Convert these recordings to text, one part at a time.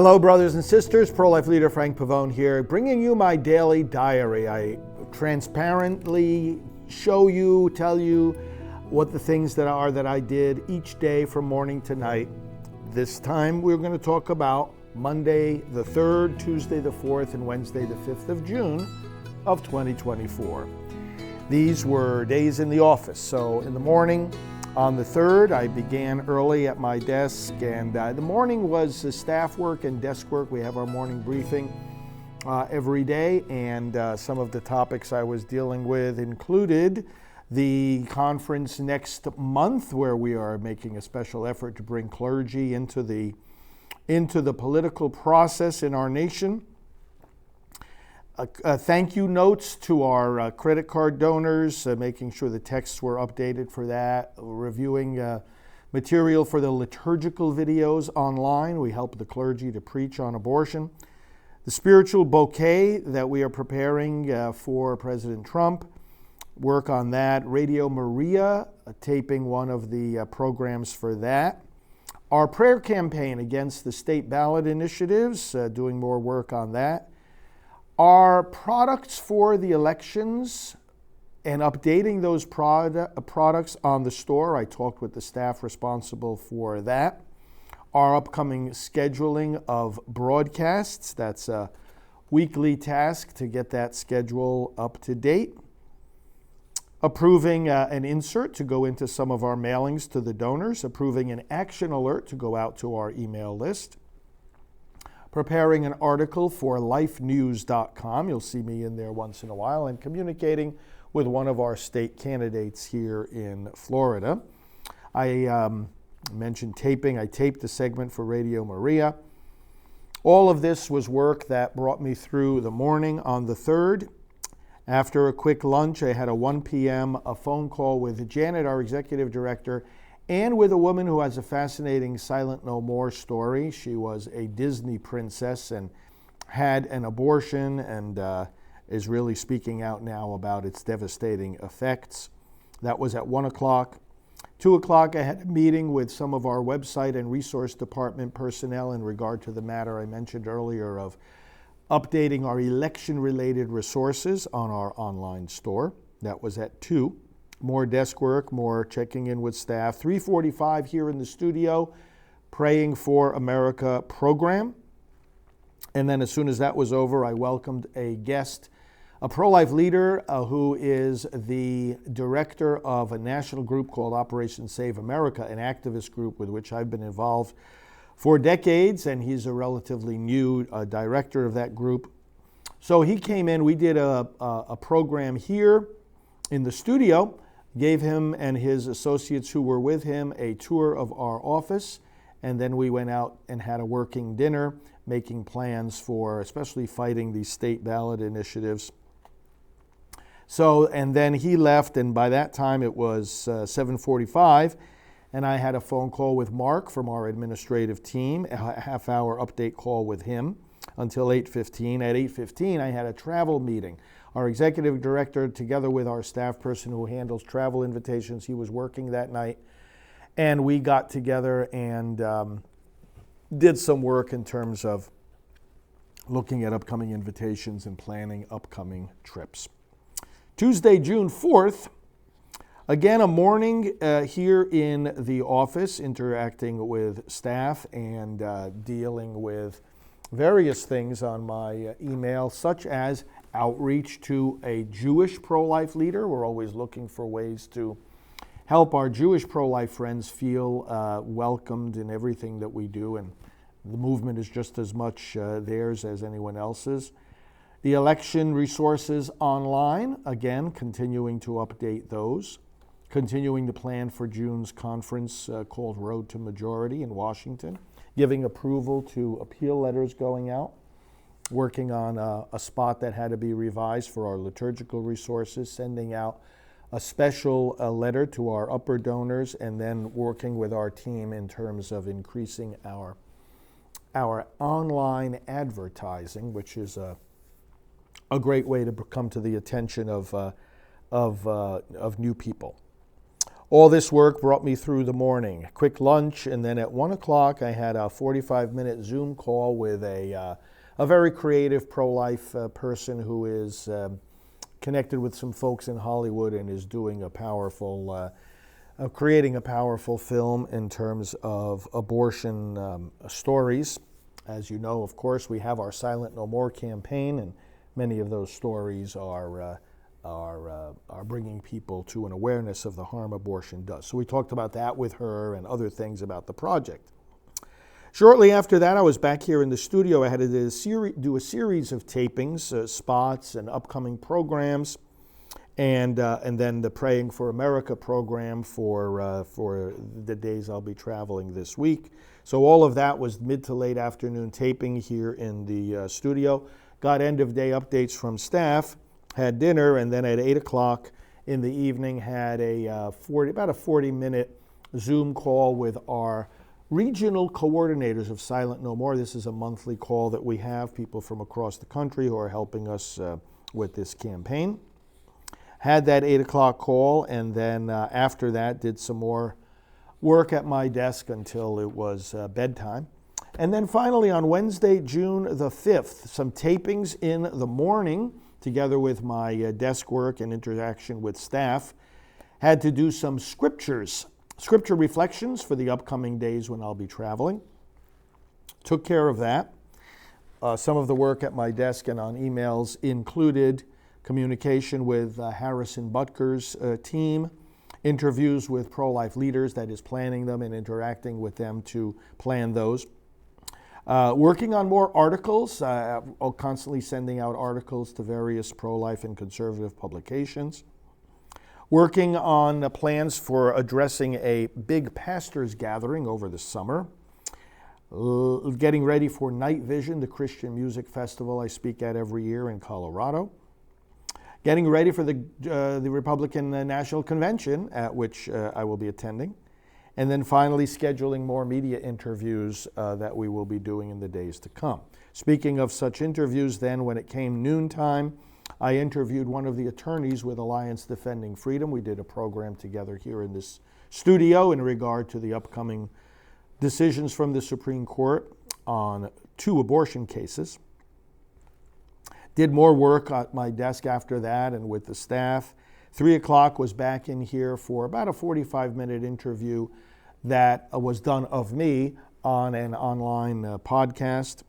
Hello, brothers and sisters. Pro-life leader Frank Pavone here, bringing you my daily diary. I transparently show you, tell you what the things that I did each day from morning to night. This time we're going to talk about Monday the 3rd, Tuesday the 4th, and Wednesday the 5th of June of 2024. These were days in the office. So in the morning, on the 3rd, I began early at my desk, and the morning was staff work and desk work. We have our morning briefing every day, and some of the topics I was dealing with included the conference next month, where we are making a special effort to bring clergy into the political process in our nation. Thank you notes to our credit card donors, making sure the texts were updated for that, reviewing material for the liturgical videos online. We help the clergy to preach on abortion. The spiritual bouquet that we are preparing for President Trump, work on that. Radio Maria, taping one of the programs for that. Our prayer campaign against the state ballot initiatives, doing more work on that. Our products for the elections and updating those products on the store. I talked with the staff responsible for that. Our upcoming scheduling of broadcasts. That's a weekly task to get that schedule up to date. Approving an insert to go into some of our mailings to the donors. Approving an action alert to go out to our email list. Preparing an article for lifenews.com. You'll see me in there once in a while, and communicating with one of our state candidates here in Florida. I mentioned taping. I taped the segment for Radio Maria. All of this was work that brought me through the morning on the 3rd. After a quick lunch, I had a 1 p.m. a phone call with Janet, our executive director, and with a woman who has a fascinating Silent No More story. She was a Disney princess and had an abortion, and is really speaking out now about its devastating effects. That was at 1 o'clock. 2 o'clock, I had a meeting with some of our website and resource department personnel in regard to the matter I mentioned earlier of updating our election-related resources on our online store. That was at 2. More desk work, more checking in with staff. 3:45 here in the studio, Praying for America program. And then as soon as that was over, I welcomed a guest, a pro-life leader who is the director of a national group called Operation Save America, an activist group with which I've been involved for decades, and he's a relatively new director of that group. So he came in, we did a program here in the studio, gave him and his associates who were with him a tour of our office, and then we went out and had a working dinner, making plans for especially fighting these state ballot initiatives. So, and then he left, and by that time it was 7:45, and I had a phone call with Mark from our administrative team, a half-hour update call with him until 8:15. At 8:15, I had a travel meeting. Our executive director, together with our staff person who handles travel invitations, he was working that night. And we got together and did some work in terms of looking at upcoming invitations and planning upcoming trips. Tuesday, June 4th, again, a morning here in the office, interacting with staff and dealing with various things on my email, such as outreach to a Jewish pro-life leader. We're always looking for ways to help our Jewish pro-life friends feel welcomed in everything that we do, and the movement is just as much theirs as anyone else's. The election resources online, again, continuing to update those. Continuing to plan for June's conference called Road to Majority in Washington. Giving approval to appeal letters going out. Working on a spot that had to be revised for our liturgical resources, sending out a special letter to our upper donors, and then working with our team in terms of increasing our online advertising, which is a great way to come to the attention of new people. All this work brought me through the morning. Quick lunch, and then at 1 o'clock I had a 45-minute Zoom call with a very creative pro-life person who is connected with some folks in Hollywood and is doing a powerful, creating a powerful film in terms of abortion stories. As you know, of course, we have our Silent No More campaign, and many of those stories are bringing people to an awareness of the harm abortion does. So we talked about that with her and other things about the project. Shortly after that, I was back here in the studio. I had to do a series of tapings, spots, and upcoming programs, and then the Praying for America program for the days I'll be traveling this week. So all of that was mid to late afternoon taping here in the studio. Got end of day updates from staff, had dinner, and then at 8 o'clock in the evening had about a 40-minute Zoom call with our regional coordinators of Silent No More. This is a monthly call that we have, people from across the country who are helping us with this campaign. Had that 8 o'clock call, and then after that did some more work at my desk until it was bedtime. And then finally on Wednesday, June the 5th, some tapings in the morning together with my desk work and interaction with staff. Had to do some scripture reflections for the upcoming days when I'll be traveling. Took care of that. Some of the work at my desk and on emails included communication with Harrison Butker's team, interviews with pro-life leaders, that is planning them and interacting with them to plan those. Working on more articles, constantly sending out articles to various pro-life and conservative publications. Working on plans for addressing a big pastors' gathering over the summer. Getting ready for Night Vision, the Christian music festival I speak at every year in Colorado. Getting ready for the Republican National Convention, at which I will be attending. And then finally scheduling more media interviews that we will be doing in the days to come. Speaking of such interviews, then when it came noontime, I interviewed one of the attorneys with Alliance Defending Freedom. We did a program together here in this studio in regard to the upcoming decisions from the Supreme Court on 2 abortion cases. Did more work at my desk after that and with the staff. 3 o'clock was back in here for about a 45-minute interview that was done of me on an online podcast.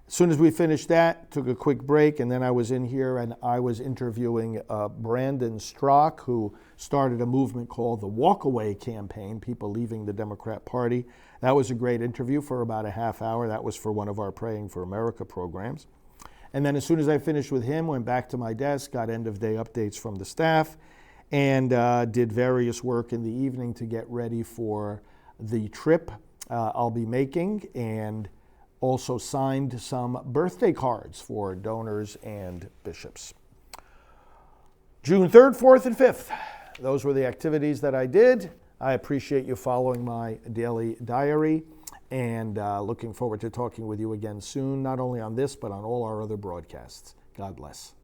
As soon as we finished that, took a quick break, and then I was in here and I was interviewing Brandon Strzok, who started a movement called the Walkaway Campaign, people leaving the Democrat Party. That was a great interview for about a half hour. That was for one of our Praying for America programs. And then as soon as I finished with him, went back to my desk, got end-of-day updates from the staff, and did various work in the evening to get ready for the trip I'll be making, and also signed some birthday cards for donors and bishops. June 3rd, 4th, and 5th. Those were the activities that I did. I appreciate you following my daily diary, and looking forward to talking with you again soon, not only on this, but on all our other broadcasts. God bless.